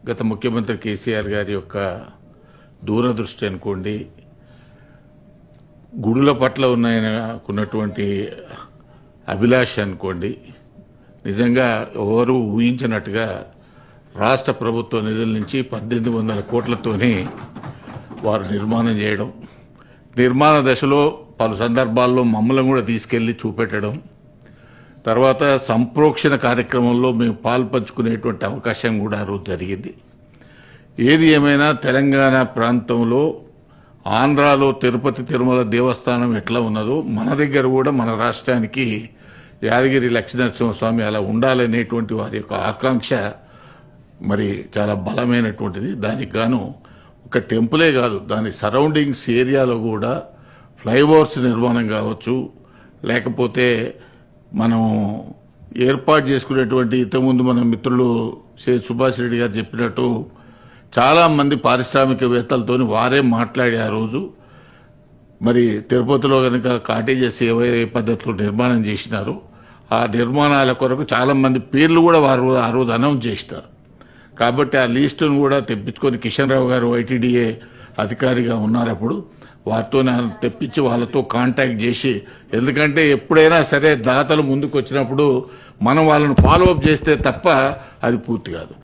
గత ముఖ్యమంత్రి కేసీఆర్ గారి యొక్క దూరదృష్టి అనుకోండి, గుడుల పట్ల ఉన్నటువంటి అభిలాష అనుకోండి, నిజంగా ఎవరు ఊహించినట్టుగా రాష్ట్ర ప్రభుత్వ నిధుల నుంచి 1800 కోట్లతోనే వారు నిర్మాణం చేయడం, నిర్మాణ దశలో పలు సందర్భాల్లో మమ్మల్ని కూడా తీసుకెళ్లి చూపెట్టడం, తర్వాత సంప్రోక్షణ కార్యక్రమంలో మేము పాల్పంచుకునేటువంటి అవకాశం కూడా ఆ రోజు జరిగింది. ఏది ఏమైనా తెలంగాణ ప్రాంతంలో ఆంధ్రాలో తిరుపతి తిరుమల దేవస్థానం ఎట్లా ఉన్నదో మన దగ్గర కూడా మన రాష్ట్రానికి యాదగిరి లక్ష్మీనరసింహస్వామి అలా ఉండాలనేటువంటి వారి యొక్క ఆకాంక్ష మరి చాలా బలమైనటువంటిది. దానికి గాను ఒక టెంపులే కాదు, దాని సరౌండింగ్స్ ఏరియాలో కూడా ఫ్లైఓవర్స్ నిర్మాణం కావచ్చు, లేకపోతే మనం ఏర్పాటు చేసుకునేటువంటి ఇంతకుముందు మన మిత్రులు సుభాష్ రెడ్డి గారు చెప్పినట్టు చాలా మంది పారిశ్రామికవేత్తలతో వారే మాట్లాడి ఆ రోజు మరి తిరుపతిలో కనుక కాటేజెస్ ఏ పద్ధతిలో నిర్మాణం చేసినారు, ఆ నిర్మాణాల కొరకు చాలా మంది పేర్లు కూడా వారు ఆ రోజు అనౌన్స్ చేసినారు. కాబట్టి ఆ లిస్టును కూడా తెప్పించుకొని కిషన్ రావు గారు ఐటీడీఏ అధికారిగా ఉన్నారు, అప్పుడు వారితో తెప్పించి వాళ్ళతో కాంటాక్ట్ చేసి, ఎందుకంటే ఎప్పుడైనా సరే దాతలు ముందుకు వచ్చినప్పుడు మనం వాళ్ళని ఫాలో అప్ చేస్తే తప్ప అది పూర్తి కాదు.